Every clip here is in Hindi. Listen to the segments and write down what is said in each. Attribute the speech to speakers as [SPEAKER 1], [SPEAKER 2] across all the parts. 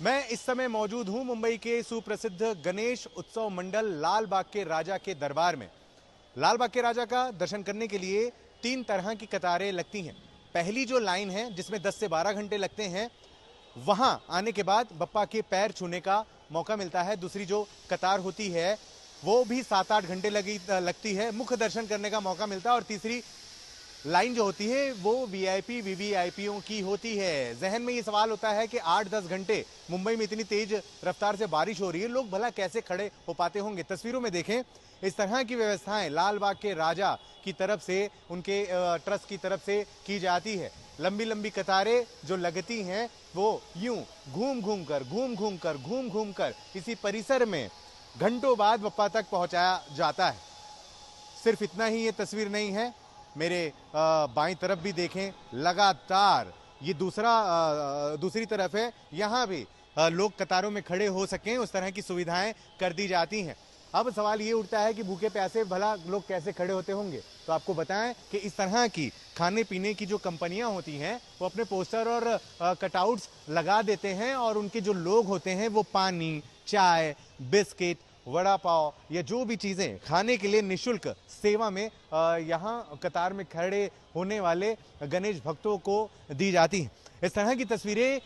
[SPEAKER 1] मैं इस समय मौजूद हूं मुंबई के सुप्रसिद्ध गणेश उत्सव मंडल लाल बाग के राजा के दरबार में। लाल बाग के राजा का दर्शन करने के लिए 3 तरह की कतारें लगती हैं। पहली जो लाइन है जिसमें 10 से 12 घंटे लगते हैं, वहां आने के बाद बप्पा के पैर छूने का मौका मिलता है। दूसरी जो कतार होती है वो भी 7-8 घंटे लगती है, मुख्य दर्शन करने का मौका मिलता है। और तीसरी लाइन जो होती है वो वीआईपी वीवीआईपीओ की होती है। जहन में ये सवाल होता है कि 8-10 घंटे मुंबई में इतनी तेज रफ्तार से बारिश हो रही है, लोग भला कैसे खड़े हो पाते होंगे। तस्वीरों में देखें, इस तरह की व्यवस्थाएं लाल बाग के राजा की तरफ से, उनके ट्रस्ट की तरफ से की जाती है। लंबी लंबी कतारें जो लगती हैं वो यूं घूम घूम कर इसी परिसर में घंटों बाद बप्पा तक पहुंचाया जाता है। सिर्फ इतना ही ये तस्वीर नहीं है, मेरे बाईं तरफ भी देखें, लगातार ये दूसरी तरफ है, यहां भी लोग कतारों में खड़े हो सकें उस तरह की सुविधाएं कर दी जाती हैं। अब सवाल ये उठता है कि भूखे प्यासे भला लोग कैसे खड़े होते होंगे। तो आपको बताएं कि इस तरह की खाने पीने की जो कंपनियां होती हैं वो अपने पोस्टर और कटआउट्स लगा देते हैं, और उनके जो लोग होते हैं वो पानी, चाय, बिस्किट, वड़ा पाव या जो भी चीजें खाने के लिए निशुल्क सेवा में यहाँ कतार में खड़े होने वाले गणेश भक्तों को दी जाती हैं। इस तरह की तस्वीरें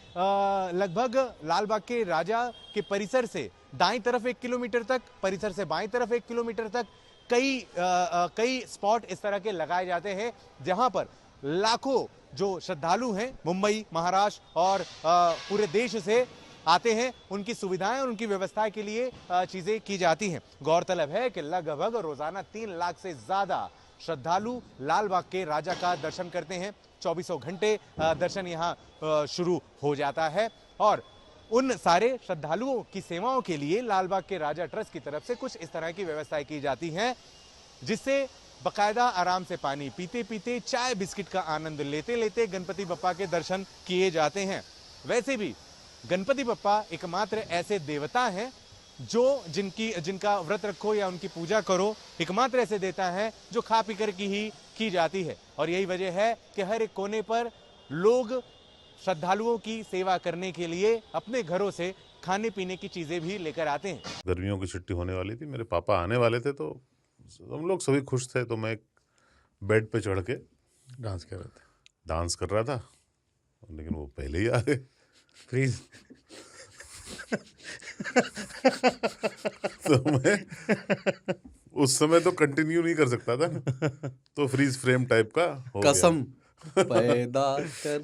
[SPEAKER 1] लगभग लाल बाग के राजा के परिसर से दाईं तरफ 1 किलोमीटर तक, परिसर से बाईं तरफ 1 किलोमीटर तक कई स्पॉट इस तरह के लगाए जाते हैं, जहां पर लाखों जो श्रद्धालु हैं मुंबई, महाराष्ट्र और पूरे देश से आते हैं। उनकी सुविधाएं और उनकी व्यवस्था के लिए चीजें की जाती हैं। गौरतलब है कि लगभग रोजाना 3 लाख से ज्यादा श्रद्धालु लाल बाग के राजा का दर्शन करते हैं। 24 घंटे दर्शन यहां शुरू हो जाता है, और उन सारे श्रद्धालुओं की सेवाओं के लिए लाल बाग के राजा ट्रस्ट की तरफ से कुछ इस तरह की व्यवस्थाएं की जाती हैं, जिससे बकायदा आराम से पानी पीते पीते, चाय बिस्किट का आनंद लेते लेते गणपति बप्पा के दर्शन किए जाते हैं। वैसे भी गणपति बप्पा एकमात्र ऐसे देवता हैं जो जिनका व्रत रखो या उनकी पूजा करो, एकमात्र ऐसे देवता हैं जो खा पी कर ही की जाती है। और यही वजह है कि हर एक कोने पर लोग श्रद्धालुओं की सेवा करने के लिए अपने घरों से खाने पीने की चीजें भी लेकर आते हैं।
[SPEAKER 2] गर्मियों की छुट्टी होने वाली थी, मेरे पापा आने वाले थे, तो हम लोग सभी खुश थे। तो मैं एक बेड पे चढ़ के डांस कर रहा था, लेकिन वो पहले ही आ गए।
[SPEAKER 3] फ्रीज।
[SPEAKER 2] तो मैं उस समय तो कंटिन्यू नहीं कर सकता था, तो फ्रीज फ्रेम टाइप का हो गया।
[SPEAKER 3] कसम पैदा कर